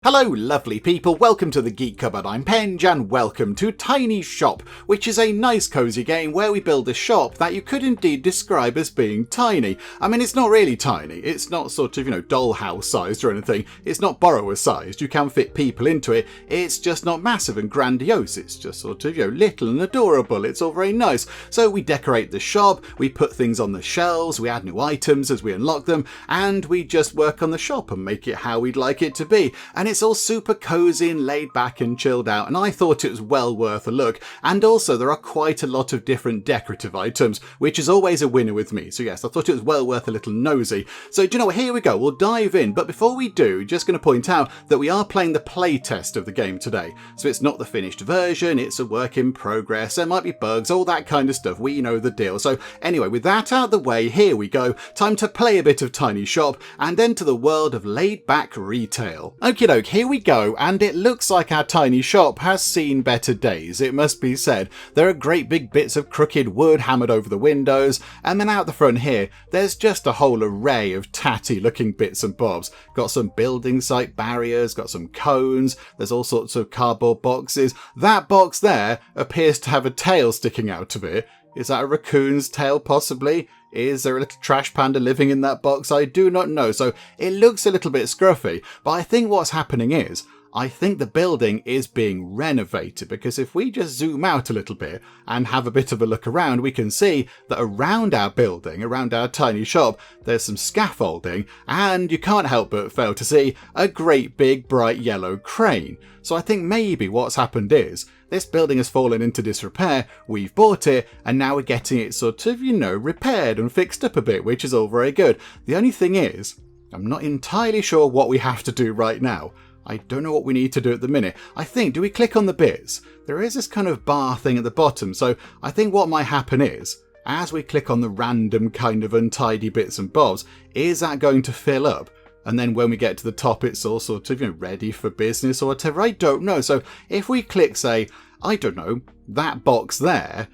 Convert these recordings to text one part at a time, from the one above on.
Hello lovely people, welcome to the Geek Cupboard, I'm Penge and welcome to Tiny Shop, which is a nice cosy game where we build a shop that you could indeed describe as being tiny. I mean, it's not really tiny, it's not sort of, dollhouse sized or anything, it's not borrower sized, you can fit people into it, it's just not massive and grandiose, it's just sort of, little and adorable, it's all very nice. So we decorate the shop, we put things on the shelves, we add new items as we unlock them, and we just work on the shop and make it how we'd like it to be. And it's all super cozy and laid back and chilled out, and I thought it was well worth a look. And also there are quite a lot of different decorative items, which is always a winner with me. So yes, I thought it was well worth a little nosy. So do you know what, here we go, we'll dive in. But before we do, just going to point out that we are playing the playtest of the game today. So it's not the finished version, it's a work in progress, there might be bugs, all that kind of stuff, we know the deal. So anyway, with that out of the way, here we go. Time to play a bit of Tiny Shop and enter the world of laid back retail. Okie doke, here we go, and it looks like our tiny shop has seen better days, it must be said. There are great big bits of crooked wood hammered over the windows, and then out the front here, there's just a whole array of tatty looking bits and bobs. Got some building site barriers, got some cones, there's all sorts of cardboard boxes. That box there appears to have a tail sticking out of it. Is that a raccoon's tail possibly? Is there a little trash panda living in that box? I do not know. So it looks a little bit scruffy, but I think what's happening is, I think the building is being renovated, because if we just zoom out a little bit and have a bit of a look around, we can see that around our building, around our tiny shop, there's some scaffolding, and you can't help but fail to see a great big bright yellow crane. So I think maybe what's happened is, this building has fallen into disrepair, we've bought it, and now we're getting it sort of, repaired and fixed up a bit, which is all very good. The only thing is, I'm not entirely sure what we have to do right now. I don't know what we need to do at the minute. I think, do we click on the bits? There is this kind of bar thing at the bottom, so I think what might happen is, as we click on the random kind of untidy bits and bobs, is that going to fill up? And then when we get to the top, it's all sort of, ready for business or whatever. I don't know. So if we click, say, I don't know, that box there,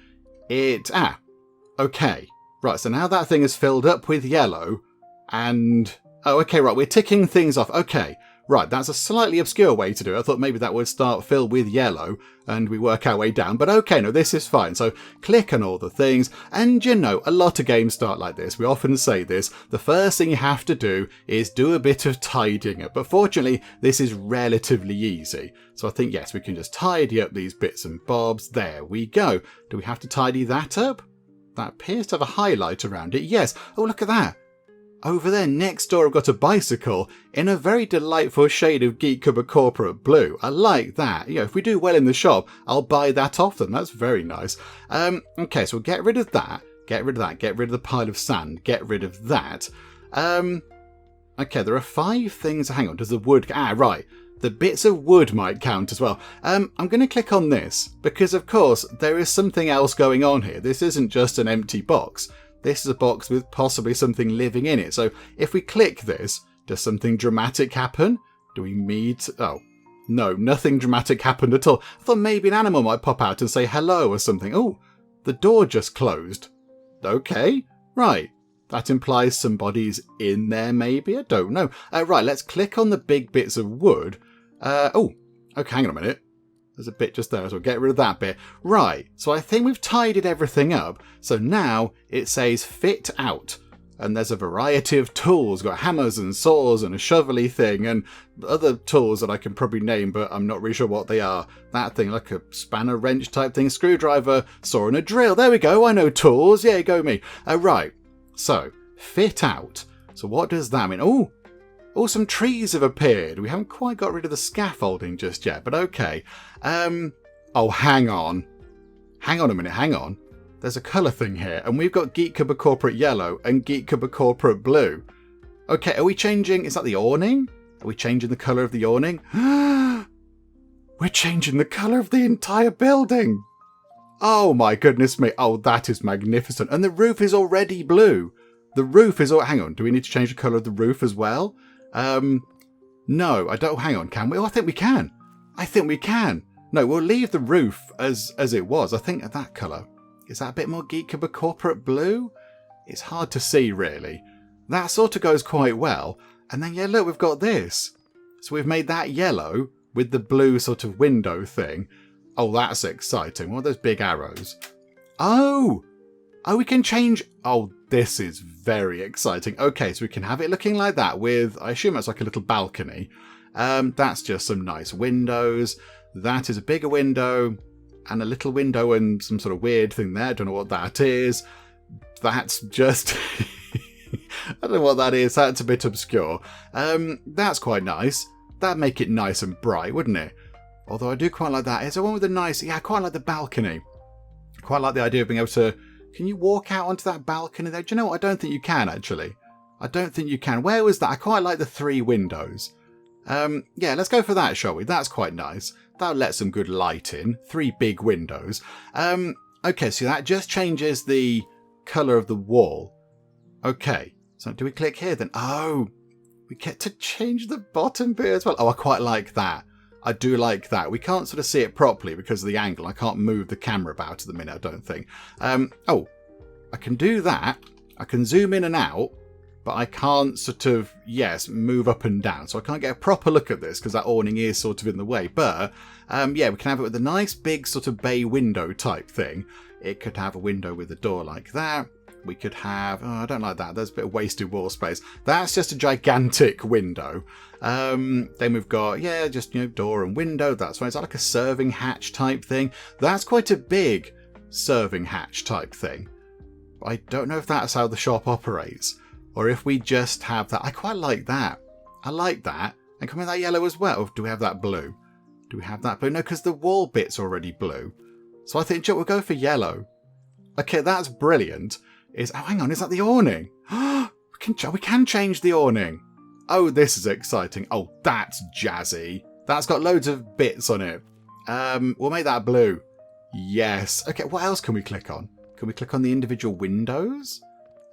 okay. Right, so now that thing is filled up with yellow and, oh, okay, right, we're ticking things off. Okay, right, that's a slightly obscure way to do it. I thought maybe that would start filled with yellow and we work our way down. But okay, no, this is fine. So click on all the things. And a lot of games start like this. We often say this. The first thing you have to do is do a bit of tidying up. But fortunately, this is relatively easy. So I think, yes, we can just tidy up these bits and bobs. There we go. Do we have to tidy that up? That appears to have a highlight around it. Yes. Oh, look at that. Over there next door I've got a bicycle in a very delightful shade of Geek Cupboard Corporate Blue. I like that. If we do well in the shop, I'll buy that off them. That's very nice. Okay, so we'll get rid of that. Get rid of that. Get rid of the pile of sand. Get rid of that. Okay, there are 5 things. Hang on, does the wood... right. The bits of wood might count as well. I'm going to click on this because, of course, there is something else going on here. This isn't just an empty box. This is a box with possibly something living in it. So if we click this, does something dramatic happen? Do we meet... Oh, no, nothing dramatic happened at all. I thought maybe an animal might pop out and say hello or something. Oh, the door just closed. Okay, right. That implies somebody's in there maybe? I don't know. Right, let's click on the big bits of wood. Oh, okay, hang on a minute. There's a bit just there, so we'll get rid of that bit. Right, so I think we've tidied everything up. So now it says fit out. And there's a variety of tools. We've got hammers and saws and a shovel-y thing and other tools that I can probably name, but I'm not really sure what they are. That thing, like a spanner wrench type thing, screwdriver, saw and a drill. There we go, I know tools. Yeah, go me. Right, so fit out. So what does that mean? Oh, some trees have appeared. We haven't quite got rid of the scaffolding just yet, but okay. Oh, hang on. Hang on a minute, hang on. There's a colour thing here, and we've got Geek Cupboard Corporate Yellow and Geek Cupboard Corporate Blue. Okay, are we changing... Is that the awning? Are we changing the colour of the awning? We're changing the colour of the entire building. Oh my goodness me. Oh, that is magnificent. And the roof is already blue. The roof is... Hang on, do we need to change the colour of the roof as well? No, I don't... Hang on, can we? Oh, I think we can. I think we can. No, we'll leave the roof as it was. I think that colour. Is that a bit more Geek Cupboard Corporate Blue? It's hard to see, really. That sort of goes quite well. And then, yeah, look, we've got this. So we've made that yellow with the blue sort of window thing. Oh, that's exciting. What are those big arrows? Oh, we can change. Oh, this is very exciting. Okay, so we can have it looking like that with, I assume it's like a little balcony. That's just some nice windows. That is a bigger window and a little window and some sort of weird thing there. Don't know what that is. That's just... I don't know what that is. That's a bit obscure. That's quite nice. That'd make it nice and bright, wouldn't it? Although I do quite like that. Is there one with a nice... Yeah, I quite like the balcony. Quite like the idea of being able to... Can you walk out onto that balcony there? Do you know what? I don't think you can, actually. I don't think you can. Where was that? I quite like the 3 windows. Yeah, let's go for that, shall we? That's quite nice. That'll let some good light in. 3 big windows. Okay, so that just changes the colour of the wall. Okay, so do we click here then? Oh, we get to change the bottom bit as well. Oh, I quite like that. I do like that. We can't sort of see it properly because of the angle. I can't move the camera about at the minute, I don't think. Oh, I can do that. I can zoom in and out, but I can't sort of, yes, move up and down. So I can't get a proper look at this because that awning is sort of in the way. But, yeah, we can have it with a nice big sort of bay window type thing. It could have a window with a door like that. We could have... Oh, I don't like that. There's a bit of wasted wall space. That's just a gigantic window. Then we've got, yeah, just, you know, door and window. That's fine. It's like a serving hatch type thing. That's quite a big serving hatch type thing. I don't know if that's how the shop operates. Or if we just have that. I quite like that. I like that. And come with that yellow as well. Or do we have that blue? Do we have that blue? No, because the wall bit's already blue. So I think we'll go for yellow. Okay, that's brilliant. Oh, hang on, is that the awning? We can change the awning. Oh, this is exciting. Oh, that's jazzy. That's got loads of bits on it. We'll make that blue. Yes. Okay, what else can we click on? Can we click on the individual windows?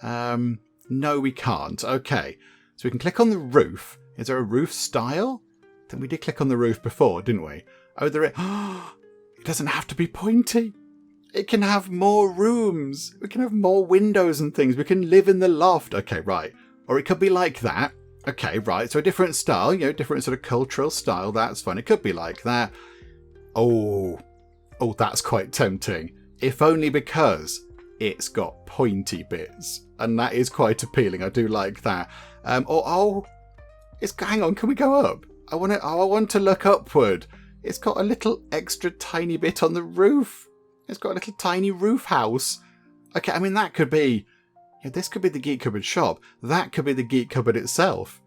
No, we can't. Okay, so we can click on the roof. Is there a roof style? I think we did click on the roof before, didn't we? Oh, there is. It doesn't have to be pointy. It can have more rooms. We can have more windows and things. We can live in the loft. Okay, right. Or it could be like that. Okay, right. So a different style, you know, different sort of cultural style. That's fun. It could be like that. Oh, that's quite tempting. If only because it's got pointy bits. And that is quite appealing. I do like that. Hang on. Can we go up? I want to look upward. It's got a little extra tiny bit on the roof. It's got a little tiny roof house. Okay, I mean, that could be... Yeah, this could be the Geek Cupboard shop. That could be the Geek Cupboard itself.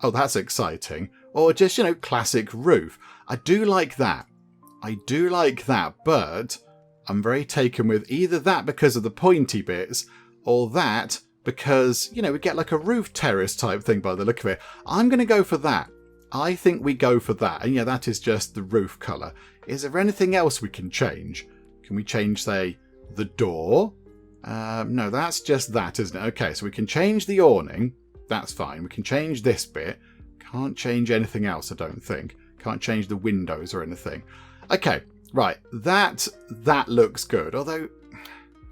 Oh, that's exciting. Or just, you know, classic roof. I do like that. But I'm very taken with either that because of the pointy bits, or that because, you know, we get like a roof terrace type thing by the look of it. I'm going to go for that. I think we go for that. And yeah, that is just the roof colour. Is there anything else we can change? Can we change, say, the door? No, that's just that, isn't it? Okay, so we can change the awning. That's fine. We can change this bit. Can't change anything else, I don't think. Can't change the windows or anything. Okay, right. That looks good. Although,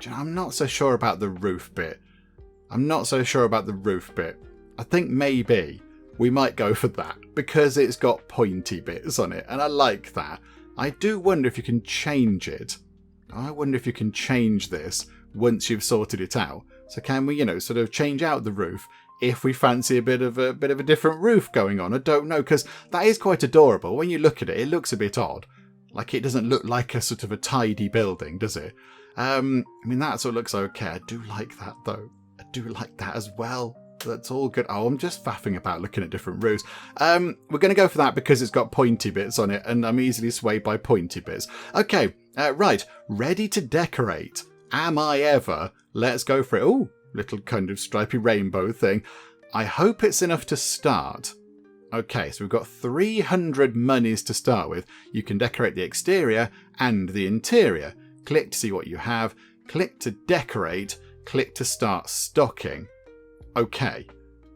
I'm not so sure about the roof bit. I think maybe we might go for that because it's got pointy bits on it. And I like that. I do wonder if you can change it. I wonder if you can change this once you've sorted it out. So can we, you know, sort of change out the roof if we fancy a bit of a different roof going on? I don't know, because that is quite adorable. When you look at it, it looks a bit odd. Like, it doesn't look like a sort of a tidy building, does it? I mean, that sort of looks okay. I do like that, though. I do like that as well. That's all good. Oh, I'm just faffing about looking at different roofs. We're going to go for that because it's got pointy bits on it, and I'm easily swayed by pointy bits. Okay, right. Ready to decorate. Am I ever? Let's go for it. Oh, little kind of stripy rainbow thing. I hope it's enough to start. Okay, so we've got 300 monies to start with. You can decorate the exterior and the interior. Click to see what you have. Click to decorate. Click to start stocking. Okay,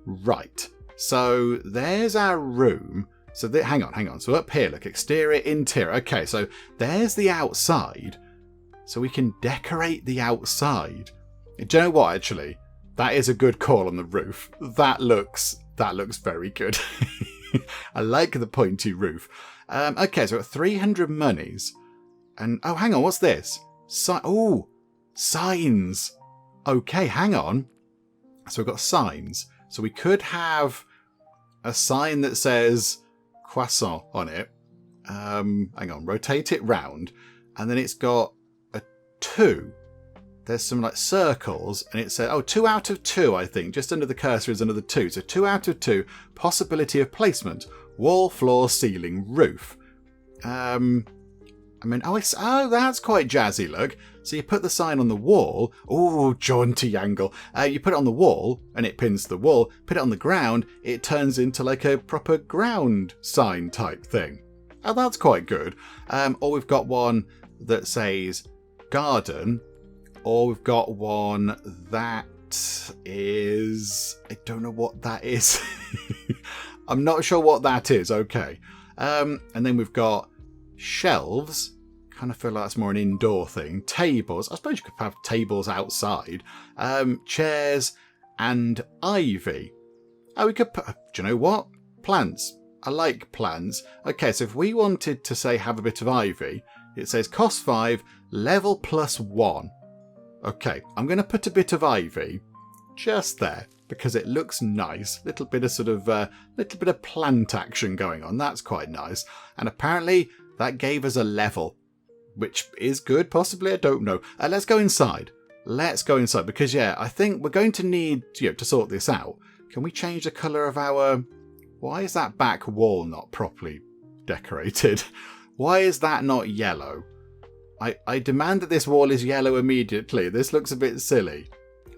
right. So there's our room. So hang on. So up here, look, exterior, interior. Okay, so there's the outside. So we can decorate the outside. Do you know what, actually? That is a good call on the roof. That looks very good. I like the pointy roof. Okay, so we've got 300 monies. And, oh, hang on, what's this? Signs. Okay, hang on. So we've got signs. So we could have a sign that says croissant on it. Hang on, rotate it round. And then it's got a 2. There's some like circles, and it says, 2 out of 2, I think. Just under the cursor is another 2. So 2 out of 2, possibility of placement. Wall, floor, ceiling, roof. That's quite jazzy, look. So you put the sign on the wall. Oh, jaunty angle. You put it on the wall, and it pins to the wall. Put it on the ground, it turns into like a proper ground sign type thing. Oh, that's quite good. Or we've got one that says garden. Or we've got one that is... I don't know what that is. I'm not sure what that is. Okay. And then we've got shelves. Kind of feel like that's more an indoor thing. Tables. I suppose you could have tables outside. Chairs and ivy. Oh, we could put... Do you know what? Plants. I like plants. Okay, so if we wanted to say have a bit of ivy, it says cost 5, level +1. Okay, I'm going to put a bit of ivy just there because it looks nice. Little bit of plant action going on. That's quite nice. And apparently that gave us a level, which is good. Possibly, I don't know. Let's go inside. Because I think we're going to need to sort this out. Can we change the colour of our? Why is that back wall not properly decorated? Why is that not yellow? I demand that this wall is yellow immediately. This looks a bit silly.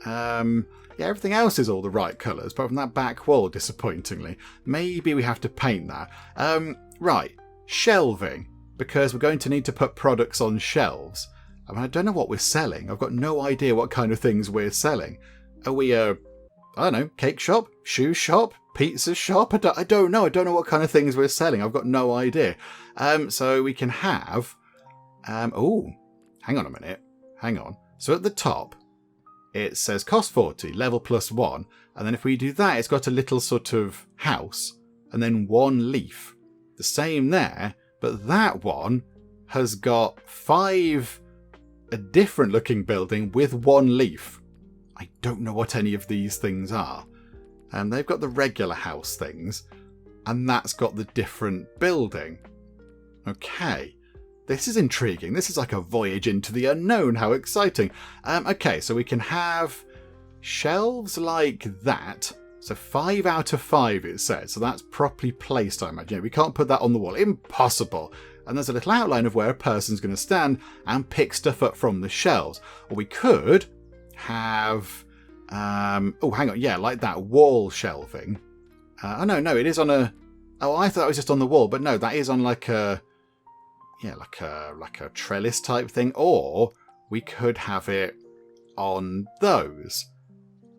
Everything else is all the right colours, apart from that back wall, disappointingly. Maybe we have to paint that. Right, shelving, because we're going to need to put products on shelves. I don't know what we're selling. I've got no idea what kind of things we're selling. Are we I don't know, cake shop, shoe shop, pizza shop? I don't know. I don't know what kind of things we're selling. I've got no idea. So we can have... hang on a minute. Hang on. So at the top, it says cost 40, level +1. And then if we do that, it's got a little sort of house and then 1 leaf. The same there, but that one has got 5, a different looking building with 1 leaf. I don't know what any of these things are. They've got the regular house things, and that's got the different building. Okay. This is intriguing. This is like a voyage into the unknown. How exciting. Okay, so we can have shelves like that. So 5 out of 5 it says. So that's properly placed, I imagine. We can't put that on the wall. Impossible. And there's a little outline of where a person's going to stand and pick stuff up from the shelves. Or we could have... hang on. Yeah, like that wall shelving. No, it is on a... Oh, I thought it was just on the wall. But no, that is on like a... Yeah, like a trellis type thing, or we could have it on those.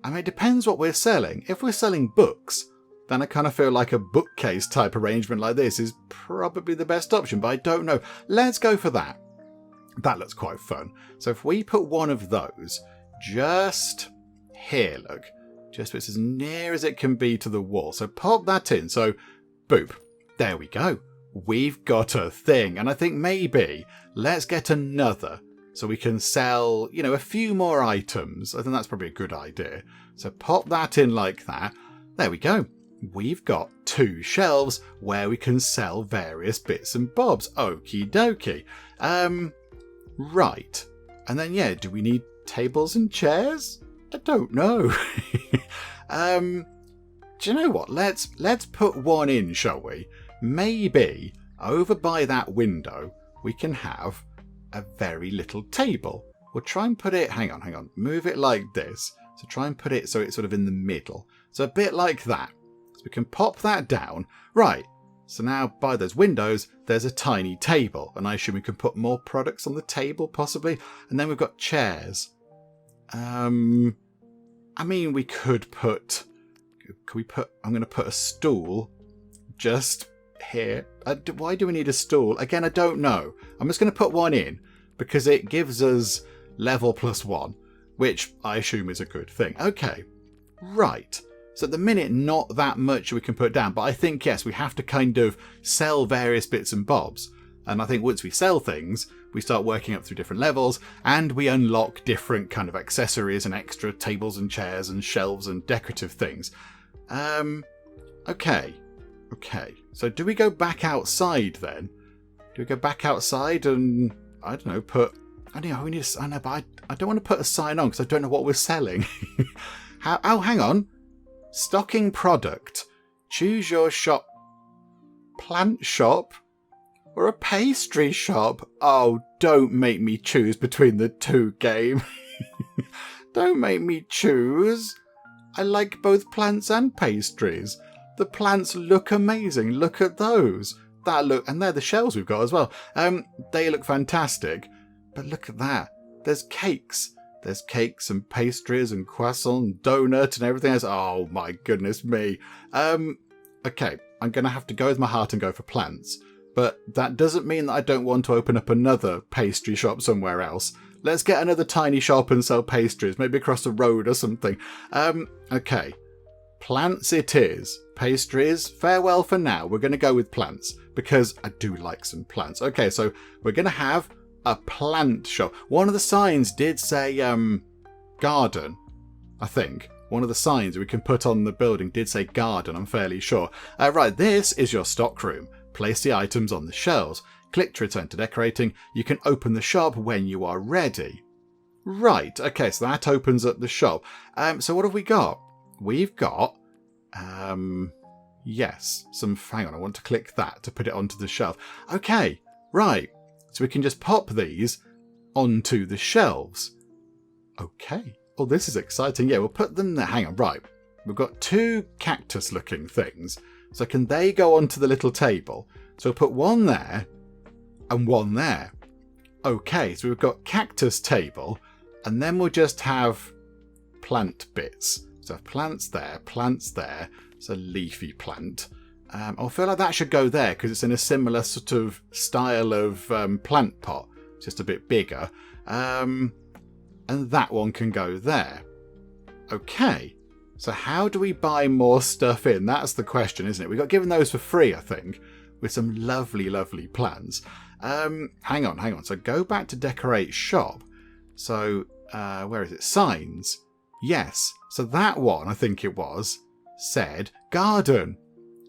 I mean, it depends what we're selling. If we're selling books, then I kind of feel like a bookcase type arrangement like this is probably the best option, but I don't know. Let's go for that. That looks quite fun. So if we put one of those just here, look, just as near as it can be to the wall. So pop that in. So boop, there we go. We've got a thing, and I think maybe let's get another so we can sell, a few more items. I think that's probably a good idea. So pop that in like that. There we go. We've got 2 shelves where we can sell various bits and bobs. Okie dokie. Right. And then, do we need tables and chairs? I don't know. Do you know what? Let's put one in, shall we? Maybe over by that window we can have a very little table. We'll try and put it, hang on, move it like this. So try and put it so it's sort of in the middle. So a bit like that. So we can pop that down. Right, so now by those windows there's a tiny table, and I assume we can put more products on the table possibly. And then we've got chairs. I mean, we could put, I'm going to put a stool just here. Why do we need a stool? Again, I don't know. I'm just going to put one in because it gives us level +1, which I assume is a good thing. Okay, right. So at the minute, not that much we can put down. But I think, yes, we have to kind of sell various bits and bobs. And I think once we sell things, we start working up through different levels and we unlock different kind of accessories and extra tables and chairs and shelves and decorative things. Okay. So do we go back outside then? Do we go back outside and, I don't know, put... I don't know, we need a... I know, but I don't want to put a sign on because I don't know what we're selling. Oh, hang on. Stocking product. Choose your shop. Plant shop? Or a pastry shop? Oh, don't make me choose between the two, game. Don't make me choose. I like both plants and pastries. The plants look amazing. Look at those. And they're the shells we've got as well. They look fantastic. But look at that. There's cakes. There's cakes and pastries and croissant and donut and everything else. Oh my goodness me. Okay, I'm going to have to go with my heart and go for plants. But that doesn't mean that I don't want to open up another pastry shop somewhere else. Let's get another tiny shop and sell pastries, maybe across the road or something. Okay. Plants it is. Pastries, farewell for now. We're going to go with plants because I do like some plants. Okay, so we're going to have a plant shop. One of the signs did say garden, I think. One of the signs we can put on the building did say garden, I'm fairly sure. Right, this is your stock room. Place the items on the shelves. Click to return to decorating. You can open the shop when you are ready. Right, okay, so that opens up the shop. So what have we got? We've got, yes, hang on, I want to click that to put it onto the shelf. Okay, right, so we can just pop these onto the shelves. Okay, oh, this is exciting. Yeah, we'll put them there. Hang on, right, we've got two cactus-looking things. So can they go onto the little table? So we'll put one there and one there. Okay, so we've got cactus table, and then we'll just have plant bits. So plants there, it's a leafy plant. I feel like that should go there because it's in a similar sort of style of plant pot, just a bit bigger. And that one can go there. Okay, so how do we buy more stuff in? That's the question, isn't it? We got given those for free, I think, with some lovely, lovely plants. Hang on. So go back to decorate shop. So where is it? Signs. Yes. So that one, I think it was, said garden.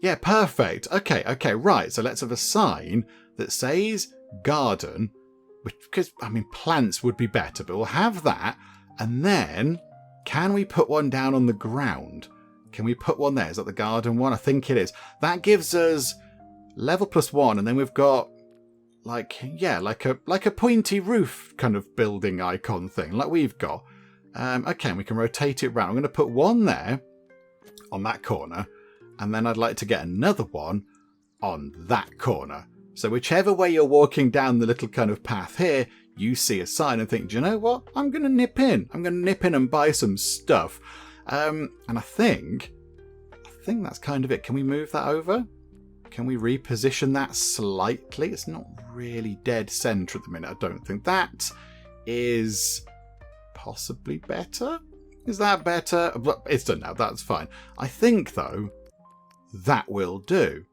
Yeah, perfect. Okay, right. So let's have a sign that says garden, because, I mean, plants would be better, but we'll have that. And then, can we put one down on the ground? Can we put one there? Is that the garden one? I think it is. That gives us level +1, and then we've got like a pointy roof kind of building icon thing, like we've got. Okay, and we can rotate it around. I'm going to put one there on that corner, and then I'd like to get another one on that corner. So whichever way you're walking down the little kind of path here, you see a sign and think, do you know what? I'm going to nip in. I'm going to nip in and buy some stuff. And I think that's kind of it. Can we move that over? Can we reposition that slightly? It's not really dead center at the minute, I don't think. That is possibly better. Is that better? It's done now, that's fine. I think, though, that will do.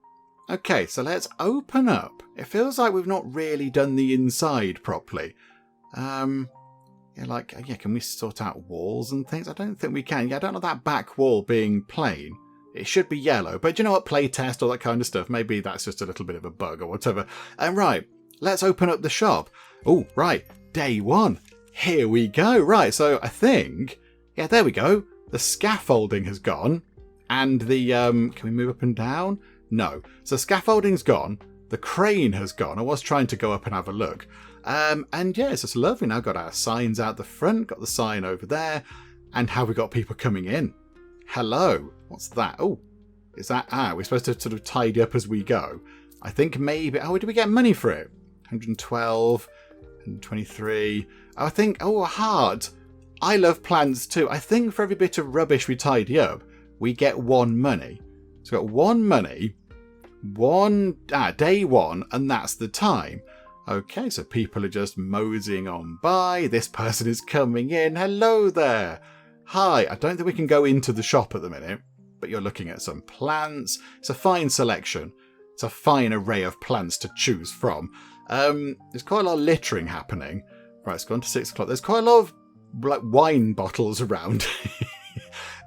Okay, so let's open up. It feels like we've not really done the inside properly. Can we sort out walls and things? I don't think we can. Yeah, I don't know that back wall being plain. It should be yellow, but you know what? Playtest, all that kind of stuff. Maybe that's just a little bit of a bug or whatever. Right, let's open up the shop. Oh, right, day one. Here we go. Right, so I think, yeah, there we go. The scaffolding has gone, and the, can we move up and down? No. So scaffolding's gone. The crane has gone. I was trying to go up and have a look. And yeah, it's just lovely. Now got our signs out the front, got the sign over there, and have we got people coming in? Hello. What's that? Oh, is that... we're supposed to sort of tidy up as we go. I think maybe... Oh, did we get money for it? 112, 123. I think... Oh, a heart. I love plants too. I think for every bit of rubbish we tidy up, we get 1 money. So we've got 1 money, day one, and that's the time. Okay, so people are just moseying on by. This person is coming in. Hello there. Hi. I don't think we can go into the shop at the minute. but you're looking at some plants. It's a fine selection. It's a fine array of plants to choose from. There's quite a lot of littering happening. Right, it's gone to 6 o'clock. There's quite a lot of like wine bottles around.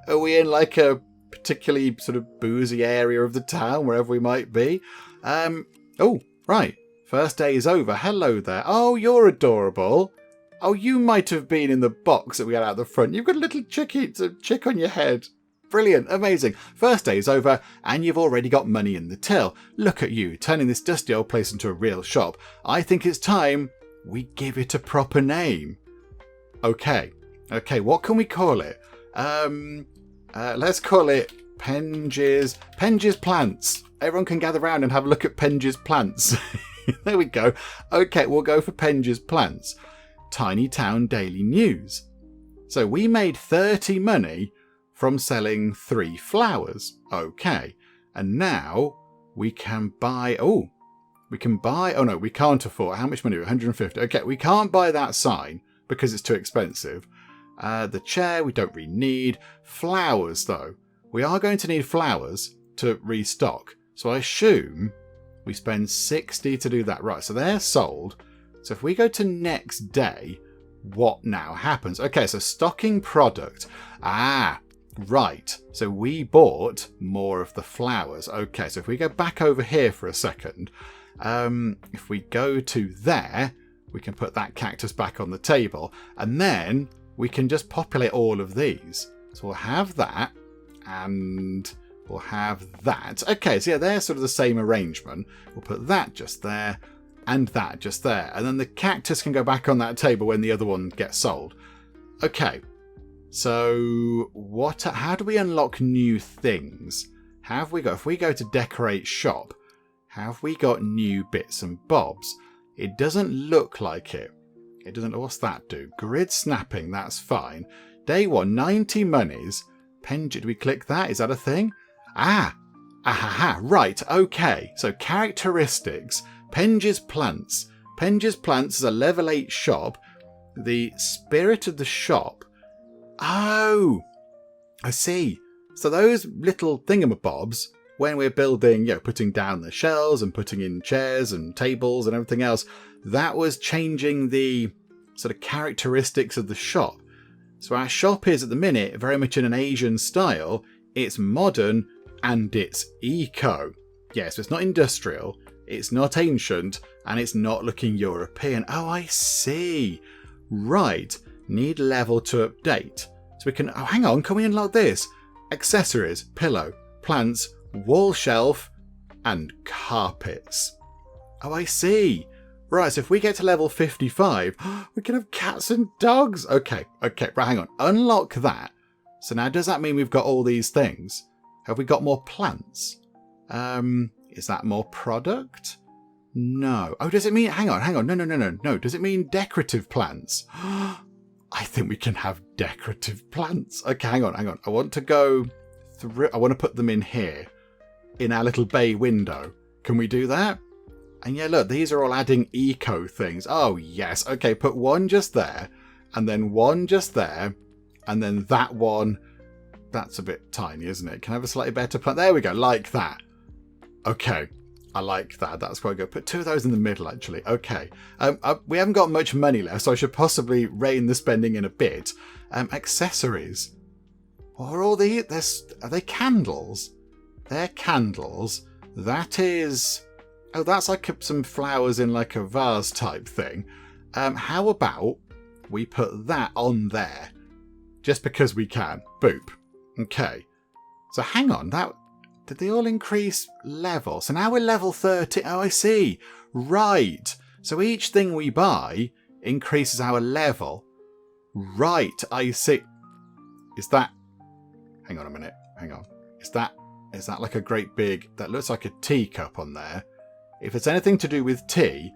Are we in like a particularly sort of boozy area of the town, wherever we might be? Oh, right. First day is over. Hello there. Oh, you're adorable. Oh, you might have been in the box that we had out the front. You've got a little chick on your head. Brilliant. Amazing. First day is over and you've already got money in the till. Look at you, turning this dusty old place into a real shop. I think it's time we give it a proper name. Okay, what can we call it? Let's call it Penge's Plants. Everyone can gather around and have a look at Penge's Plants. There we go. Okay, we'll go for Penge's Plants. Tiny Town Daily News. So we made 30 money from selling 3 flowers. Okay, and now we can buy... Oh, no, we can't afford... How much money? 150. Okay, we can't buy that sign because it's too expensive. The chair we don't really need. Flowers, though. We are going to need flowers to restock. So I assume we spend 60 to do that. Right, so they're sold. So if we go to next day, what now happens? Okay, so stocking product. Ah, right. So we bought more of the flowers. Okay, so if we go back over here for a second, if we go to there, we can put that cactus back on the table, and then we can just populate all of these. So we'll have that, and we'll have that. Okay, so yeah, they're sort of the same arrangement. We'll put that just there, and that just there. And then the cactus can go back on that table when the other one gets sold. Okay, so how do we unlock new things? If we go to decorate shop, have we got new bits and bobs? It doesn't look like it. It doesn't. What's that do? Grid snapping, that's fine. Day 1, 90 monies. Do we click that? Is that a thing? Right, okay. So characteristics. Penge's Plants. Penge's Plants is a level 8 shop. The spirit of the shop. Oh, I see. So those little thingamabobs, when we're building, putting down the shelves and putting in chairs and tables and everything else, that was changing the sort of characteristics of the shop. So our shop is at the minute very much in an Asian style. It's modern and it's eco. Yes, it's not industrial, it's not ancient, and it's not looking European. Oh, I see. Right, need level to update. So we can, oh, hang on, can we unlock this? Accessories, pillow, plants, wall shelf, and carpets. Oh, I see. Right, so if we get to level 55, we can have cats and dogs. Okay, right, hang on. Unlock that. So now does that mean we've got all these things? Have we got more plants? Is that more product? No. Oh, does it mean... Hang on. No. Does it mean decorative plants? I think we can have decorative plants. Okay, hang on. I want to go through... I want to put them in here. In our little bay window. Can we do that? And yeah, look, these are all adding eco things. Oh, yes. Okay, put one just there. And then one just there. And then that one... That's a bit tiny, isn't it? Can I have a slightly better plant? There we go, like that. Okay, I like that. That's quite good. Put 2 of those in the middle, actually. Okay. We haven't got much money left, so I should possibly rein the spending in a bit. Accessories. What are all these? Are they candles? They're candles. That is... Oh, that's like some flowers in like a vase type thing. How about we put that on there? Just because we can. Boop. Okay. So hang on. Did they all increase level? So now we're level 30. Oh, I see. Right. So each thing we buy increases our level. Right. I see. Is that... Hang on a minute. Hang on. Is that like a great big... That looks like a teacup on there. If it's anything to do with tea,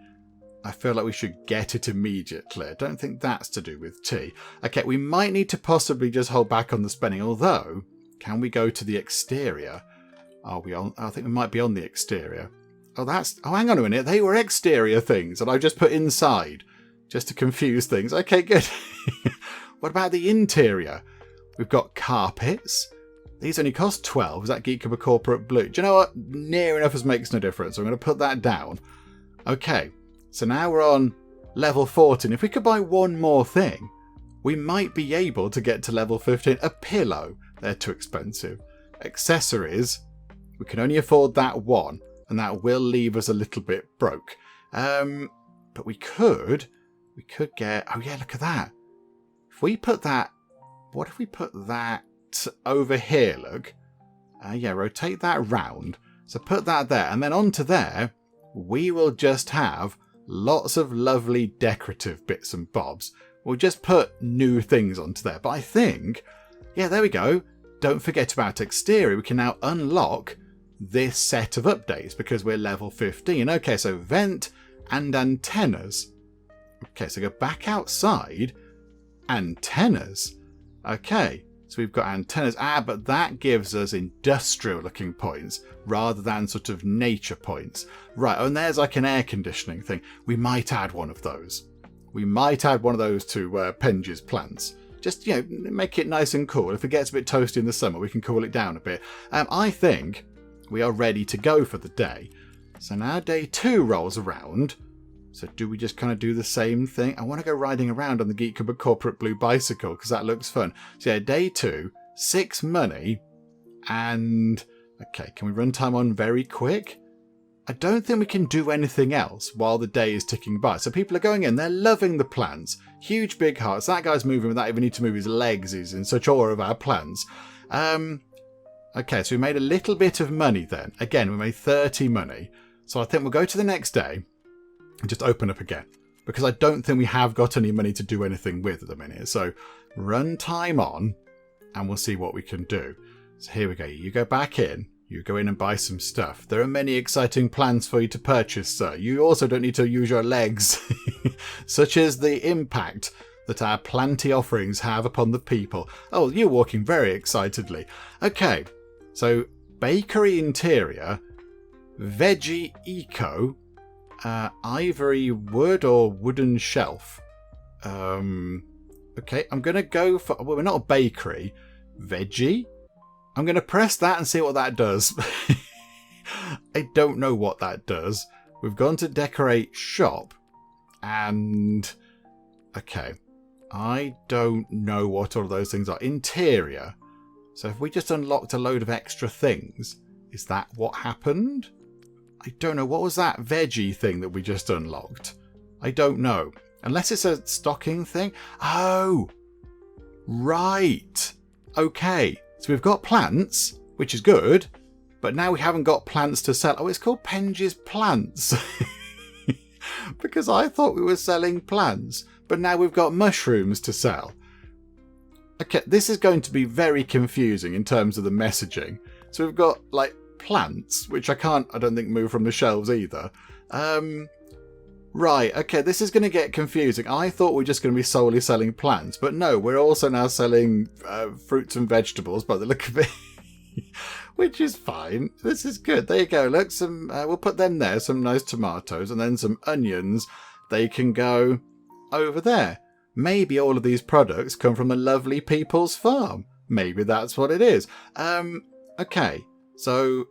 I feel like we should get it immediately. I don't think that's to do with tea. Okay, we might need to possibly just hold back on the spending, although, can we go to the exterior? Are we on? I think we might be on the exterior. Oh, hang on a minute. They were exterior things, and I just put inside, just to confuse things. Okay, good. What about the interior? We've got carpets. These only cost 12. Is that Geek Corporate Blue? Do you know what? Near enough as makes no difference. So I'm going to put that down. Okay, so now we're on level 14. If we could buy one more thing, we might be able to get to level 15. A pillow. They're too expensive. Accessories. We can only afford that one, and that will leave us a little bit broke. But we could get, oh yeah, look at that. If we put that, what if we put that over here, look? Yeah, rotate that round. So put that there, and then onto there, we will just have lots of lovely decorative bits and bobs. We'll just put new things onto there. But I think, yeah, there we go. Don't forget about exterior. We can now unlock this set of updates because we're level 15. Okay, so vent and antennas. Okay, so go back outside. Antennas. Okay, so we've got antennas. But that gives us industrial looking points rather than sort of nature points. Right, oh, and there's like an air conditioning thing. We might add one of those. We might add one of those to Penge's plants. Just, make it nice and cool. If it gets a bit toasty in the summer, we can cool it down a bit. I think we are ready to go for the day. So now day 2 rolls around. So do we just kind of do the same thing? I want to go riding around on the Geek Corporate Blue bicycle because that looks fun. So yeah, day 2, 6 money. And, okay, can we run time on very quick? I don't think we can do anything else while the day is ticking by. So people are going in, they're loving the plants. Huge big hearts. That guy's moving without even need to move his legs. He's in such awe of our plants. Okay, so we made a little bit of money then. Again, we made 30 money. So I think we'll go to the next day and just open up again. Because I don't think we have got any money to do anything with at the minute. So run time on and we'll see what we can do. So here we go. You go back in. You go in and buy some stuff. There are many exciting plans for you to purchase, sir. You also don't need to use your legs, such as the impact that our planty offerings have upon the people. Oh, you're walking very excitedly. Okay, so bakery interior, veggie eco, ivory wood or wooden shelf. Okay, I'm going to go for, well, we're not a bakery. Veggie? I'm going to press that and see what that does. I don't know what that does. We've gone to decorate shop and... Okay. I don't know what all of those things are. Interior. So if we just unlocked a load of extra things, is that what happened? I don't know. What was that veggie thing that we just unlocked? I don't know. Unless it's a stocking thing. Oh! Right. Okay. So we've got plants, which is good, but now we haven't got plants to sell. Oh, it's called Penge's Plants. Because I thought we were selling plants, but now we've got mushrooms to sell. Okay, this is going to be very confusing in terms of the messaging. So we've got, like, plants, which I don't think, move from the shelves either. Right, okay, this is going to get confusing. I thought we were just going to be solely selling plants, but no, we're also now selling fruits and vegetables by the look of it, which is fine. This is good. There you go. Look, we'll put them there, some nice tomatoes, and then some onions. They can go over there. Maybe all of these products come from a lovely people's farm. Maybe that's what it is. Okay, so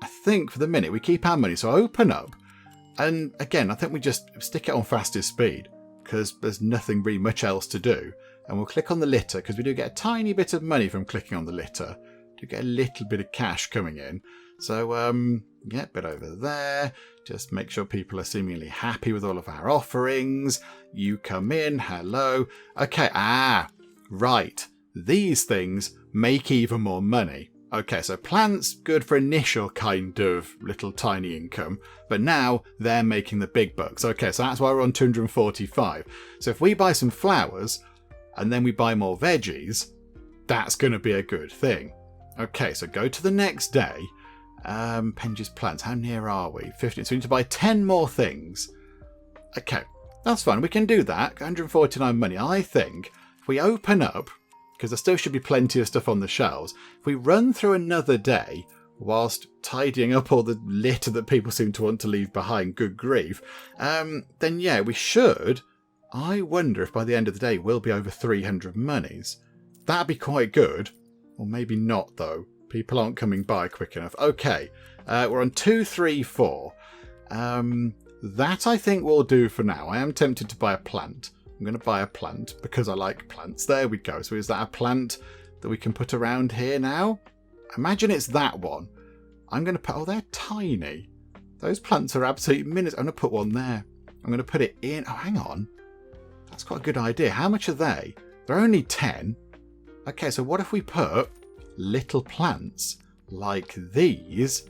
I think for the minute we keep our money. So open up. And again, I think we just stick it on fastest speed because there's nothing really much else to do. And we'll click on the litter because we do get a tiny bit of money from clicking on the litter. Do get a little bit of cash coming in. So, yeah, bit over there. Just make sure people are seemingly happy with all of our offerings. You come in. Hello. Okay. Right. These things make even more money. Okay, so plants, good for initial kind of little tiny income, but now they're making the big bucks. Okay, so that's why we're on 245. So if we buy some flowers and then we buy more veggies, that's going to be a good thing. Okay, so go to the next day. Penge's plants, how near are we? 15, so we need to buy 10 more things. Okay, that's fine, we can do that. 149 money. I think if we open up, because there still should be plenty of stuff on the shelves. If we run through another day whilst tidying up all the litter that people seem to want to leave behind, good grief, then yeah, we should. I wonder if by the end of the day we'll be over 300 monies. That'd be quite good. Or maybe not, though. People aren't coming by quick enough. Okay, we're on 2, 3, 4. That I think will do for now. I am tempted to buy a plant. I'm going to buy a plant because I like plants. There we go. So is that a plant that we can put around here now? Imagine it's that one. I'm going to put... Oh, they're tiny. Those plants are absolutely minuscule. I'm going to put one there. I'm going to put it in... Oh, hang on. That's quite a good idea. How much are they? They're only 10. Okay, so what if we put little plants like these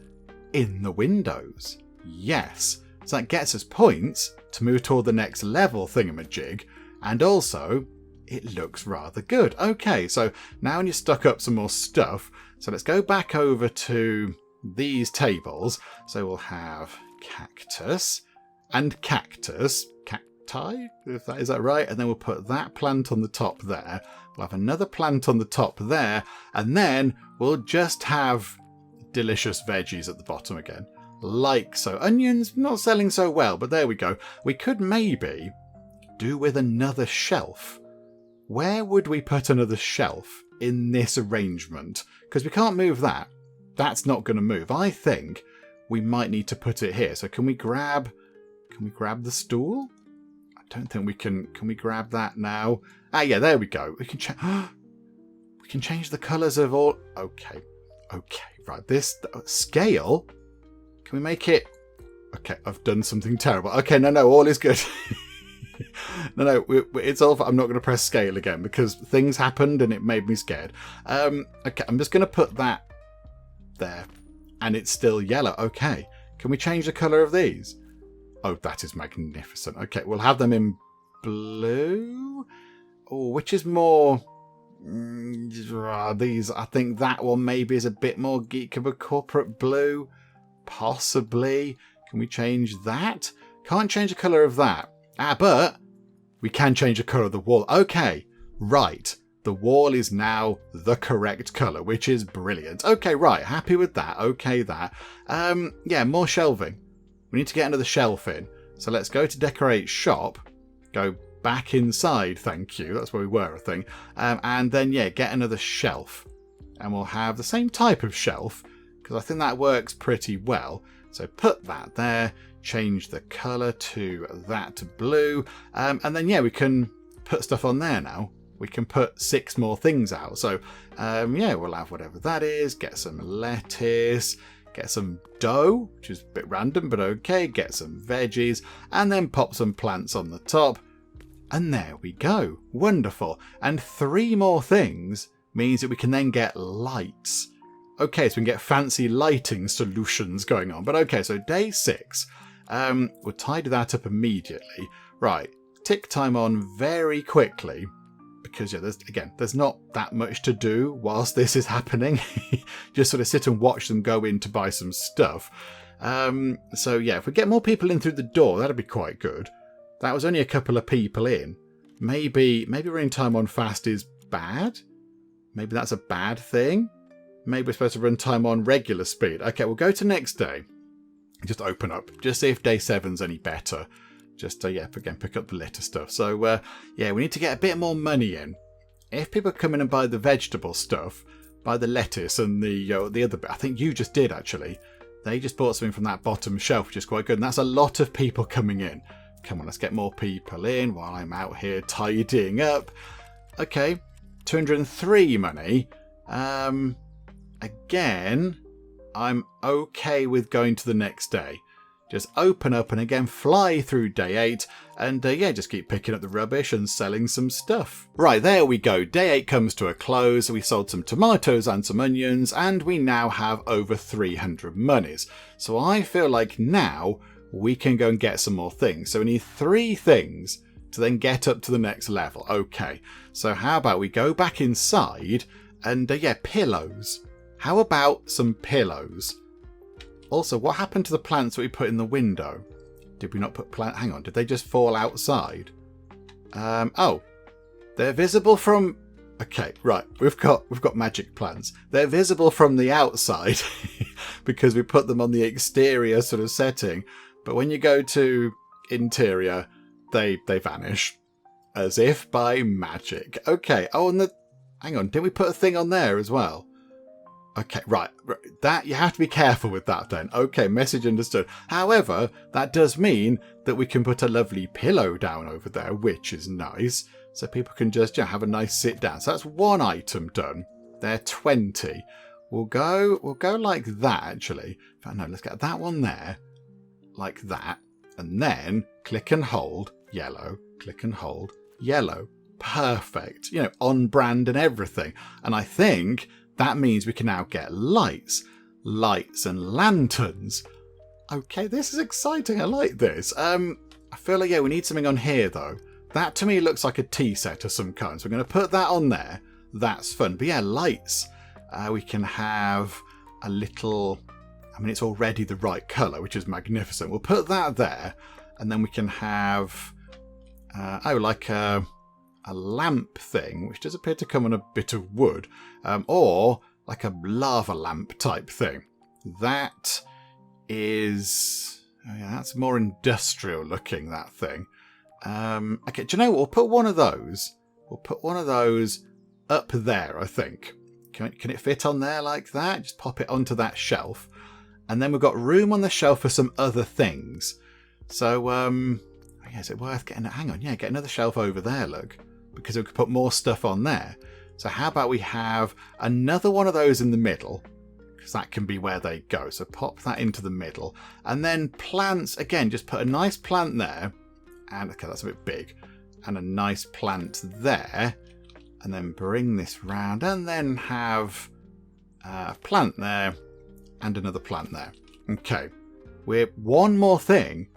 in the windows? Yes. So that gets us points to move toward the next level thingamajig. And also, it looks rather good. Okay, so now when you stuck up some more stuff, so let's go back over to these tables. So we'll have cactus and cactus. Cacti, is that right? And then we'll put that plant on the top there. We'll have another plant on the top there. And then we'll just have delicious veggies at the bottom again. Like so. Onions, not selling so well, but there we go. We could maybe do with another shelf. Where would we put another shelf in this arrangement? Because we can't move that. That's not going to move. I think we might need to put it here. So can we grab the stool? I don't think we can. Can we grab that now? Ah, yeah, there we go. We can change the colours of all. Okay, right. This scale. Can we make it? Okay, I've done something terrible. Okay, no, all is good. no, it's all. I'm not going to press scale again because things happened and it made me scared. Okay, I'm just going to put that there, and it's still yellow. Okay, can we change the colour of these? Oh, that is magnificent. Okay, we'll have them in blue. Oh, which is more? These. I think that one maybe is a bit more Geek of a corporate blue. Possibly. Can we change that? Can't change the colour of that. But we can change the colour of the wall. Okay, right. The wall is now the correct colour, which is brilliant. Okay, right. Happy with that. Okay, that. Yeah, more shelving. We need to get another shelf in. So let's go to decorate shop. Go back inside, thank you. That's where we were, I think. And then, yeah, get another shelf. And we'll have the same type of shelf, because I think that works pretty well. So put that there, change the colour to that blue, and then yeah, we can put stuff on there now. We can put 6 more things out. So yeah, we'll have whatever that is, get some lettuce, get some dough, which is a bit random, but okay, get some veggies, and then pop some plants on the top. And there we go. Wonderful. And 3 more things means that we can then get lights. Okay, so we can get fancy lighting solutions going on. But okay, so day 6. We'll tidy that up immediately. Right, tick time on very quickly. Because, yeah, there's not that much to do whilst this is happening. Just sort of sit and watch them go in to buy some stuff. So, yeah, if we get more people in through the door, that'd be quite good. That was only a couple of people in. Maybe running time on fast is bad? Maybe that's a bad thing? Maybe we're supposed to run time on regular speed. Okay, we'll go to next day. Just open up. Just see if day 7's any better. Just, yeah, again, pick up the litter stuff. So, yeah, we need to get a bit more money in. If people come in and buy the vegetable stuff, buy the lettuce and the other bit. I think you just did, actually. They just bought something from that bottom shelf, which is quite good. And that's a lot of people coming in. Come on, let's get more people in while I'm out here tidying up. Okay, 203 money. Again, I'm okay with going to the next day. Just open up and again fly through day 8 and yeah, just keep picking up the rubbish and selling some stuff. Right, there we go. Day 8 comes to a close. We sold some tomatoes and some onions and we now have over 300 monies. So I feel like now we can go and get some more things. So we need 3 things to then get up to the next level. Okay, so how about we go back inside and yeah, pillows. How about some pillows? Also, what happened to the plants that we put in the window? Did we not put plant? Hang on, did they just fall outside? Oh, they're visible from. Okay, right. We've got magic plants. They're visible from the outside because we put them on the exterior sort of setting. But when you go to interior, they vanish as if by magic. Okay. Oh, and Hang on, didn't we put a thing on there as well? Okay, right. That you have to be careful with that then. Okay, message understood. However, that does mean that we can put a lovely pillow down over there, which is nice. So people can just have a nice sit down. So that's one item done. They're 20. We'll go like that actually. In fact, no, let's get that one there. Like that. And then click and hold yellow. Click and hold yellow. Perfect. You know, on brand and everything. And I think that means we can now get lights and lanterns. Okay, this is exciting. I like this. I feel like, yeah, we need something on here, though. That, to me, looks like a tea set of some kind. So we're going to put that on there. That's fun. But, yeah, lights. We can have a little... I mean, it's already the right colour, which is magnificent. We'll put that there. And then we can have... like a lamp thing, which does appear to come on a bit of wood, or like a lava lamp type thing. That is, that's more industrial looking, that thing. Okay, do you know what? We'll put one of those. We'll put one of those up there, I think. Can it fit on there like that? Just pop it onto that shelf. And then we've got room on the shelf for some other things. So, yeah, is it worth getting... Hang on, yeah, get another shelf over there, look. Because we could put more stuff on there. So how about we have another one of those in the middle? Because that can be where they go. So pop that into the middle. And then plants, again, just put a nice plant there. And, okay, that's a bit big. And a nice plant there. And then bring this round. And then have a plant there. And another plant there. Okay. We're one more thing.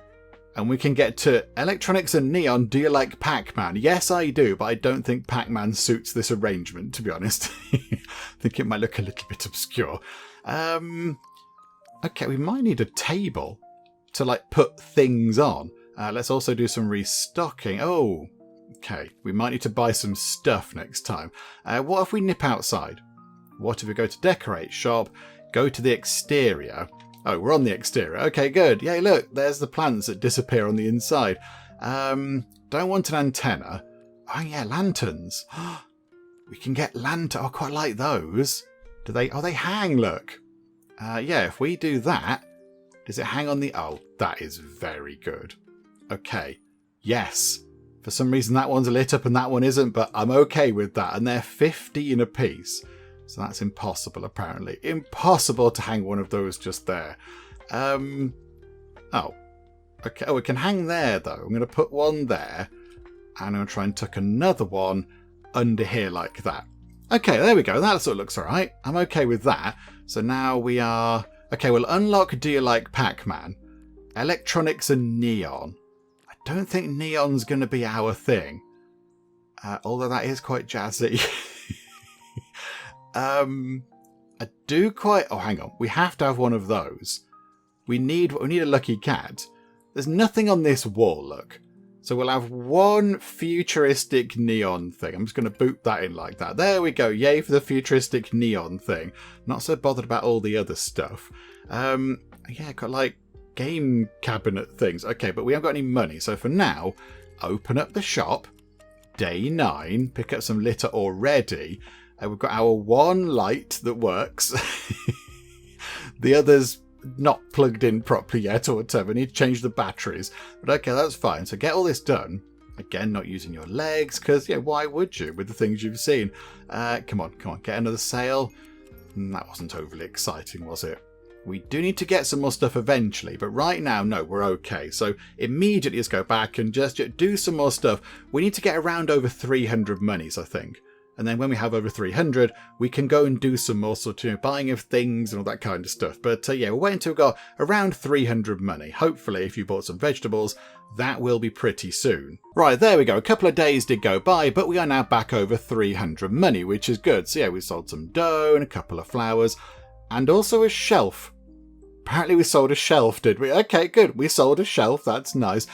And we can get to electronics and neon. Do you like Pac-Man? Yes, I do, but I don't think Pac-Man suits this arrangement, to be honest. I think it might look a little bit obscure. Okay, we might need a table to, like, put things on. Let's also do some restocking. Oh, okay. We might need to buy some stuff next time. What if we nip outside? What if we go to decorate shop, go to the exterior... Oh, we're on the exterior. Okay, good. Yay, look, there's the plants that disappear on the inside. Don't want an antenna. Oh, yeah, lanterns. We can get lantern. Oh, I quite like those. Do they? Oh, they hang, look. Yeah, if we do that, does it hang on the... Oh, that is very good. Okay. Yes. For some reason, that one's lit up and that one isn't, but I'm okay with that. And they're 15 a piece. So that's impossible, apparently. Impossible to hang one of those just there. Oh. Okay. Oh, we can hang there, though. I'm going to put one there. And I'm going to try and tuck another one under here like that. Okay, there we go. That sort of looks all right. I'm okay with that. So now we are... Okay, we'll unlock Do You Like Pac-Man? Electronics and neon. I don't think neon's going to be our thing. Although that is quite jazzy. I do quite... Oh, hang on. We have to have one of those. We need a lucky cat. There's nothing on this wall, look. So we'll have one futuristic neon thing. I'm just going to boot that in like that. There we go. Yay for the futuristic neon thing. Not so bothered about all the other stuff. Yeah, got like game cabinet things. Okay, but we haven't got any money. So for now, open up the shop. Day 9. Pick up some litter already. We've got our one light that works. The other's not plugged in properly yet or whatever. Need to change the batteries. But okay, that's fine. So get all this done. Again, not using your legs, because, yeah, why would you with the things you've seen? Come on. Get another sale. That wasn't overly exciting, was it? We do need to get some more stuff eventually, but right now, no, we're okay. So immediately let's go back and just do some more stuff. We need to get around over 300 monies, I think. And then when we have over 300, we can go and do some more sort of buying of things and all that kind of stuff. But yeah, we'll wait until we've got around 300 money. Hopefully, if you bought some vegetables, that will be pretty soon. Right, there we go. A couple of days did go by, but we are now back over 300 money, which is good. So yeah, we sold some dough and a couple of flowers and also a shelf. Apparently we sold a shelf, did we? Okay, good. We sold a shelf. That's nice.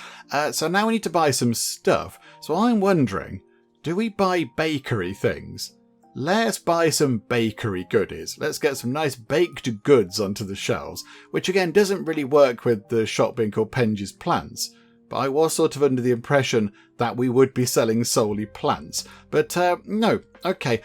So now we need to buy some stuff. So I'm wondering... Do we buy bakery things? Let's buy some bakery goodies. Let's get some nice baked goods onto the shelves, which again doesn't really work with the shop being called Penge's Plants. but I was sort of under the impression that we would be selling solely plants. But no, okay,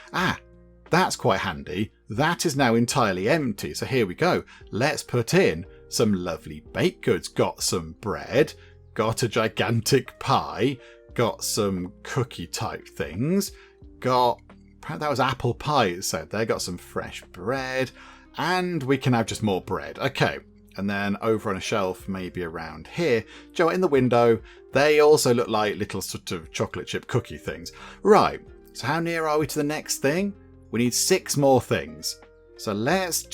that's quite handy. That is now entirely empty, so here we go. Let's put in some lovely baked goods. Got some bread, got a gigantic pie, got some cookie type things, got, that was apple pie it said there, got some fresh bread, and we can have just more bread. Okay, and then over on a shelf, maybe around here, Joe, in the window, they also look like little sort of chocolate chip cookie things. Right, so how near are we to the next thing? We need 6 more things. So let's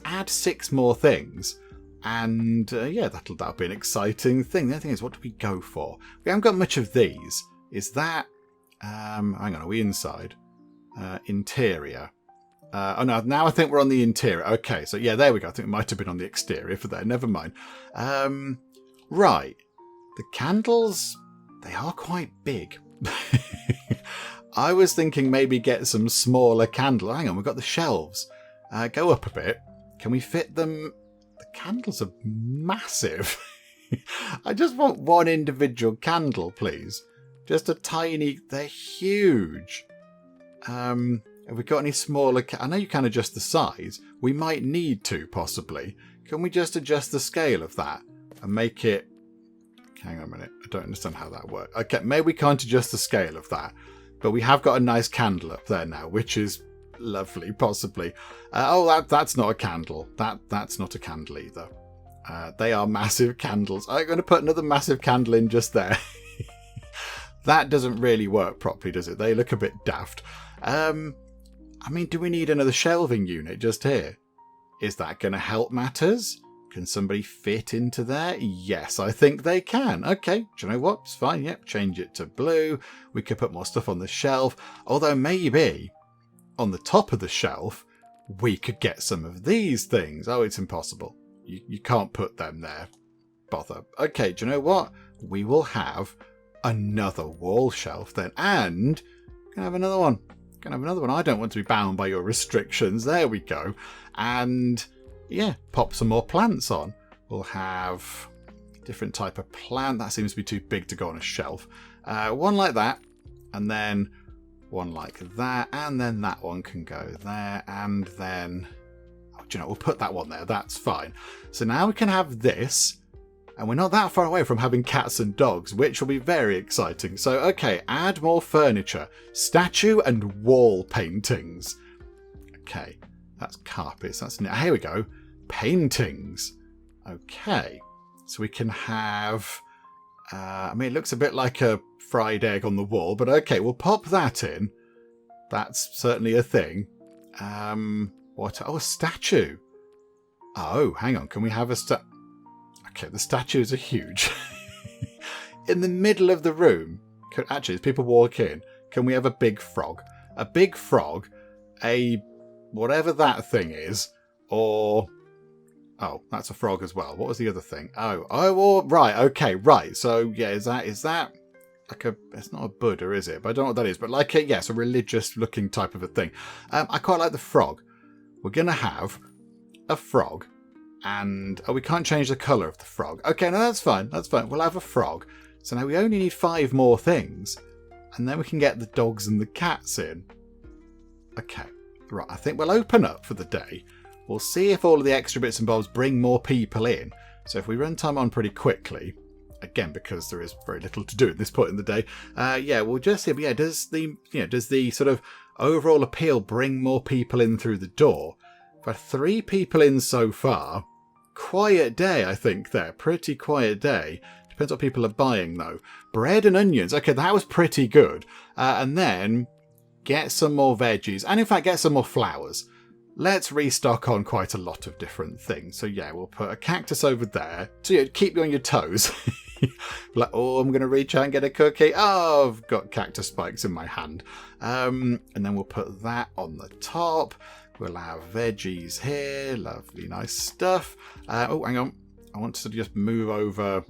add 6 more things. And yeah, that'll be an exciting thing. The other thing is, what do we go for? We haven't got much of these. Is that, hang on, are we inside? Interior. Oh no, now I think we're on the interior. Okay, so yeah, there we go. I think it might have been on the exterior for there. Never mind. Right. The candles, they are quite big. I was thinking maybe get some smaller candle. Hang on, we've got the shelves. Go up a bit. Can we fit them? The candles are massive. I just want one individual candle, please. Just a tiny... They're huge. Have we got any smaller... I know you can adjust the size. We might need to, possibly. Can we just adjust the scale of that and make it... Hang on a minute. I don't understand how that works. Okay, maybe we can't adjust the scale of that. But we have got a nice candle up there now, which is lovely, possibly. That's not a candle. That's not a candle either. They are massive candles. I'm going to put another massive candle in just there. That doesn't really work properly, does it? They look a bit daft. I mean, do we need another shelving unit just here? Is that going to help matters? Can somebody fit into there? Yes, I think they can. Okay, do you know what? It's fine. Yep, change it to blue. We could put more stuff on the shelf. Although maybe on the top of the shelf, we could get some of these things. Oh, it's impossible. You can't put them there. Bother. Okay, do you know what? We will have another wall shelf then. And can have another one. Can have another one. I don't want to be bound by your restrictions. There we go. And... yeah, pop some more plants on. We'll have a different type of plant. That seems to be too big to go on a shelf. One like that, and then one like that, and then that one can go there, and then... oh, do you know, we'll put that one there. That's fine. So now we can have this, and we're not that far away from having cats and dogs, which will be very exciting. So, okay, add more furniture. Statue and wall paintings. Okay. That's carpets. That's here we go. Paintings. Okay. So we can have... I mean, it looks a bit like a fried egg on the wall, but okay, we'll pop that in. That's certainly a thing. What? Oh, a statue. Oh, hang on. Can we have a okay, the statues are huge. In the middle of the room. Actually, as people walk in, can we have a big frog? A big frog, a... whatever that thing is, or... oh, that's a frog as well. What was the other thing? Right, okay, right. So, yeah, is that like a... it's not a Buddha, is it? But I don't know what that is. But like, yes, a religious-looking type of a thing. I quite like the frog. We're going to have a frog, and... oh, we can't change the colour of the frog. Okay, no, that's fine. That's fine. We'll have a frog. So now we only need 5 more things, and then we can get the dogs and the cats in. Okay. Right, I think we'll open up for the day. We'll see if all of the extra bits and bobs bring more people in. So if we run time on pretty quickly, again, because there is very little to do at this point in the day, yeah, we'll just see. But yeah, does the sort of overall appeal bring more people in through the door? We've had 3 people in so far. Quiet day, I think, there. Pretty quiet day. Depends what people are buying, though. Bread and onions. Okay, that was pretty good. And then... get some more veggies, and in fact get some more flowers. Let's restock on quite a lot of different things. So yeah, we'll put a cactus over there to keep you on your toes. Like, oh, I'm going to reach out and get a cookie. Oh, I've got cactus spikes in my hand. And then we'll put that on the top. We'll have veggies here. Lovely, nice stuff. Oh, hang on. I want to just move over.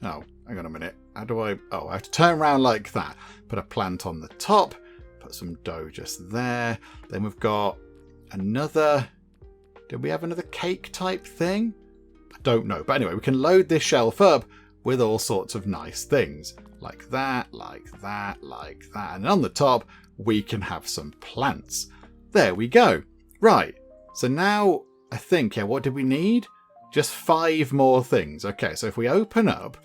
Oh, hang on a minute. How do I... oh, I have to turn around like that. Put a plant on the top. Put some dough just there. Then we've got another... did we have another cake type thing? I don't know. But anyway, we can load this shelf up with all sorts of nice things. Like that, like that, like that. And on the top, we can have some plants. There we go. Right. So now, I think, yeah, what did we need? Just 5 more things. Okay, so if we open up,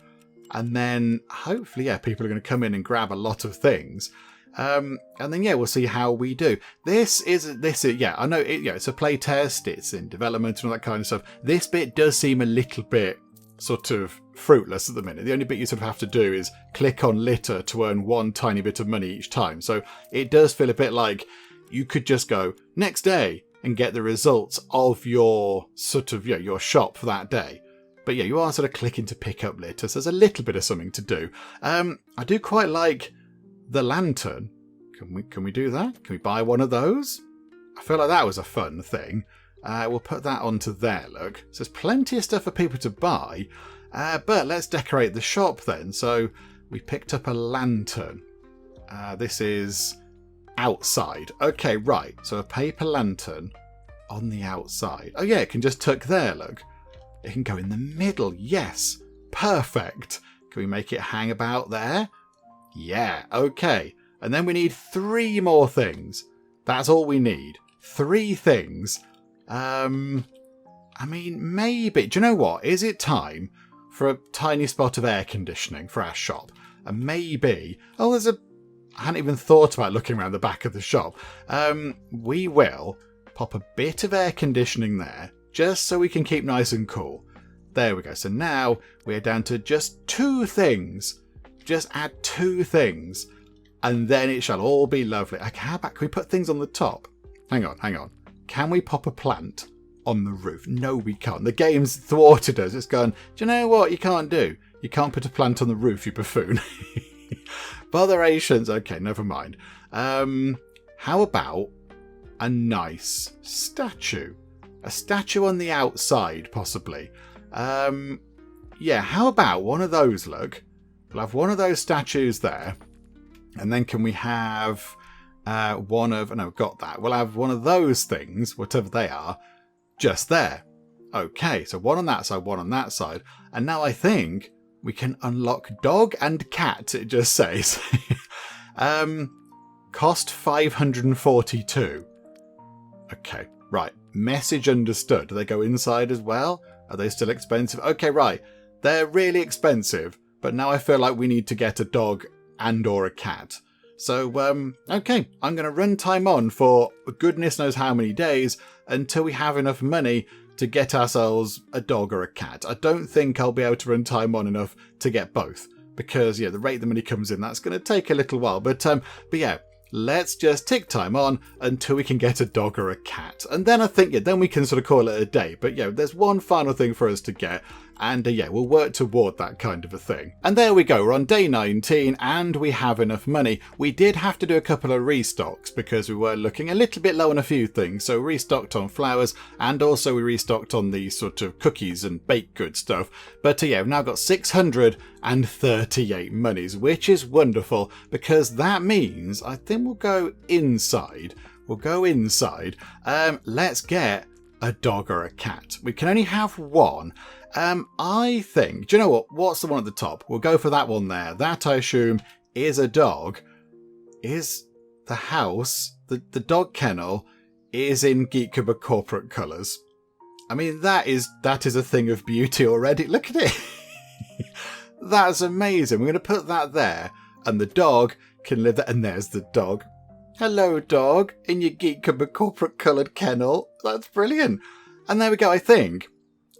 and then hopefully, yeah, people are going to come in and grab a lot of things. And then, yeah, we'll see how we do. This is, yeah, I know, it's a play test, it's in development and all that kind of stuff. This bit does seem a little bit sort of fruitless at the minute. The only bit you sort of have to do is click on litter to earn 1 tiny bit of money each time. So it does feel a bit like you could just go next day and get the results of your sort of, yeah, your shop for that day. But yeah, you are sort of clicking to pick up litter, so there's a little bit of something to do. I do quite like the lantern. Can we do that? Can we buy one of those? I feel like that was a fun thing. We'll put that onto there, look. So there's plenty of stuff for people to buy. But let's decorate the shop then. So we picked up a lantern. This is outside. Okay, right. So a paper lantern on the outside. Oh yeah, it can just tuck there, look. It can go in the middle. Yes. Perfect. Can we make it hang about there? Yeah. Okay. And then we need 3 more things. That's all we need. 3 things. I mean, maybe. Do you know what? Is it time for a tiny spot of air conditioning for our shop? And maybe... Oh, I hadn't even thought about looking around the back of the shop. We will pop a bit of air conditioning there, just so we can keep nice and cool. There we go. So now we're down to just 2 things. Just add 2 things. And then it shall all be lovely. Okay, how about, can we put things on the top? Hang on. Can we pop a plant on the roof? No, we can't. The game's thwarted us. It's gone, do you know what you can't do? You can't put a plant on the roof, you buffoon. Botherations. Okay, never mind. How about a nice statue? A statue on the outside, possibly. Yeah, how about one of those, look? We'll have one of those statues there. And then can we have one of... No, got that. We'll have one of those things, whatever they are, just there. Okay, so one on that side, one on that side. And now I think we can unlock dog and cat, it just says. Cost 542. Okay, right. Message understood. Do they go inside as well? Are they still expensive? Okay, right. They're really expensive, but now I feel like we need to get a dog and or a cat. So, okay, I'm going to run time on for goodness knows how many days until we have enough money to get ourselves a dog or a cat. I don't think I'll be able to run time on enough to get both because, yeah, the rate the money comes in, that's going to take a little while. But yeah, let's just tick time on until we can get a dog or a cat. And then I think, yeah, then we can sort of call it a day. But yeah, there's one final thing for us to get. And yeah, we'll work toward that kind of a thing. And there we go, we're on day 19 and we have enough money. We did have to do a couple of restocks because we were looking a little bit low on a few things. So we restocked on flowers and also we restocked on the sort of cookies and baked good stuff. But yeah, we've now got 638 monies, which is wonderful because that means I think we'll go inside. Let's get a dog or a cat. We can only have one. I think, do you know what? What's the one at the top? We'll go for that one there. That, I assume, is a dog. Is the house, the dog kennel, is in Geek corporate colours. I mean, that is a thing of beauty already. Look at it. That's amazing. We're going to put that there. And the dog can live there. And there's the dog. Hello, dog, in your Geek corporate coloured kennel. That's brilliant. And there we go, I think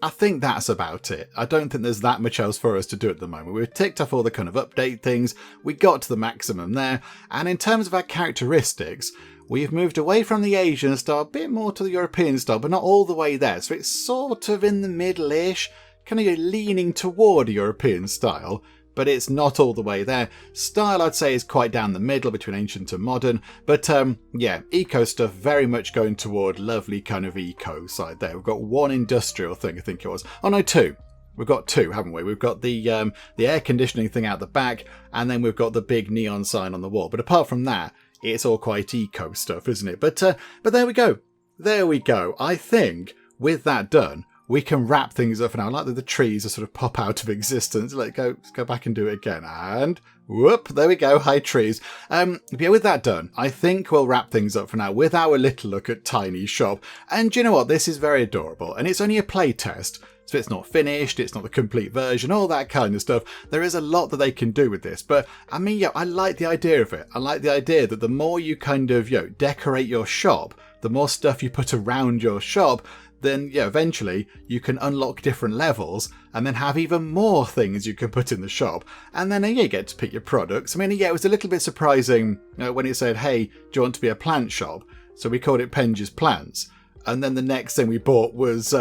that's about it. I don't think there's that much else for us to do at the moment. We've ticked off all the kind of update things. We got to the maximum there. And in terms of our characteristics, we've moved away from the Asian style, a bit more to the European style, but not all the way there. So it's sort of in the middle-ish, kind of leaning toward a European style, but it's not all the way there. Style, I'd say, is quite down the middle between ancient and modern. But yeah, eco stuff very much going toward lovely kind of eco side there. We've got one industrial thing, I think it was. Oh no, 2. We've got 2, haven't we? We've got the air conditioning thing out the back, and then we've got the big neon sign on the wall. But apart from that, it's all quite eco stuff, isn't it? But there we go. There we go. I think with that done, we can wrap things up for now. I like that the trees are sort of pop out of existence. Let's go back and do it again. And whoop, there we go. Hi, trees. Yeah, with that done, I think we'll wrap things up for now with our little look at Tiny's shop. And do you know what? This is very adorable. And it's only a play test. So it's not finished, it's not the complete version, all that kind of stuff. There is a lot that they can do with this. But I mean, yeah, I like the idea of it. I like the idea that the more you kind of, decorate your shop, the more stuff you put around your shop, then eventually you can unlock different levels and then have even more things you can put in the shop. And then you get to pick your products. I mean, yeah, it was a little bit surprising when it said, hey, do you want to be a plant shop? So we called it Penge's Plants. And then the next thing we bought was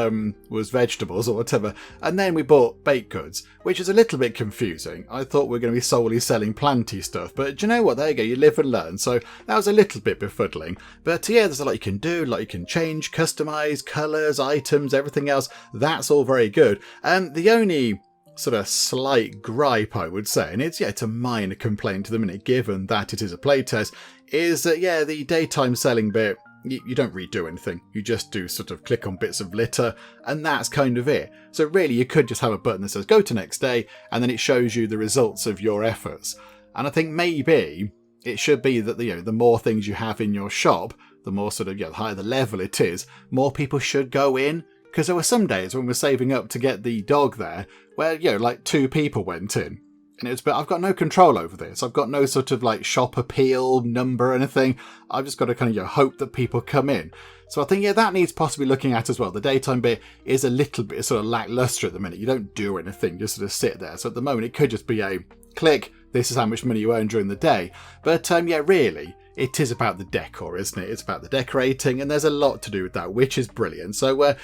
vegetables or whatever. And then we bought baked goods, which is a little bit confusing. I thought we were going to be solely selling planty stuff. But do you know what? There you go. You live and learn. So that was a little bit befuddling. But yeah, there's a lot you can do. A lot you can change, customize, colours, items, everything else. That's all very good. And the only sort of slight gripe, I would say, and it's a minor complaint to the minute, given that it is a playtest, is that, the daytime selling bit, you don't redo anything. You just do sort of click on bits of litter, and that's kind of it. So really, you could just have a button that says go to next day, and then it shows you the results of your efforts. And I think maybe it should be that the more things you have in your shop, the more sort of the higher the level it is, more people should go in. Because there were some days when we were saving up to get the dog there, where like 2 people went in. And it was, but I've got no control over this. I've got no sort of like shop appeal number or anything. I've just got to kind of hope that people come in. So I think, that needs possibly looking at as well. The daytime bit is a little bit sort of lackluster at the minute. You don't do anything, just sort of sit there. So at the moment, it could just be a click, this is how much money you earn during the day. But really, it is about the decor, isn't it? It's about the decorating, and there's a lot to do with that, which is brilliant. So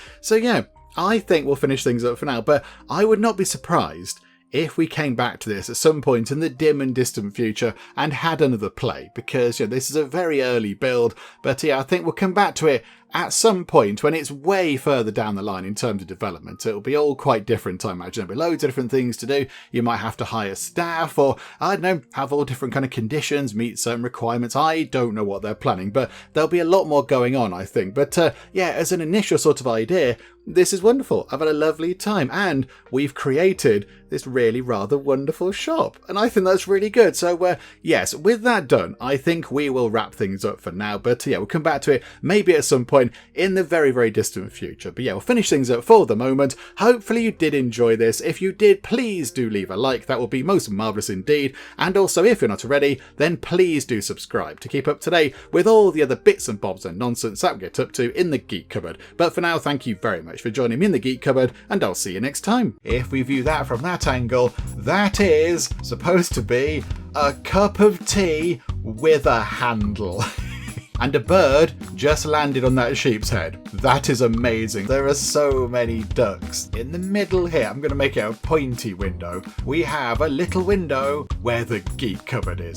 I think we'll finish things up for now. But I would not be surprised if we came back to this at some point in the dim and distant future and had another play, because this is a very early build. But I think we'll come back to it at some point when it's way further down the line in terms of development. It'll be all quite different, I imagine. There'll be loads of different things to do. You might have to hire staff, or I don't know, have all different kind of conditions, meet certain requirements. I don't know what they're planning, but there'll be a lot more going on, I think. But as an initial sort of idea, this is wonderful. I've had a lovely time, and we've created this really rather wonderful shop, and I think that's really good. So yes, with that done, I think we will wrap things up for now. But we'll come back to it maybe at some point in the very, very distant future. But we'll finish things up for the moment. Hopefully you did enjoy this. If you did, please do leave a like. That would be most marvellous indeed. And also, if you're not already, then please do subscribe to keep up to date with all the other bits and bobs and nonsense that we get up to in the Geek Cupboard. But for now, thank you very much for joining me in the Geek Cupboard, and I'll see you next time. If we view that from that angle, that is supposed to be a cup of tea with a handle. And a bird just landed on that sheep's head. That is amazing. There are so many ducks. In the middle here, I'm going to make it a pointy window. We have a little window where the Geek Cupboard is.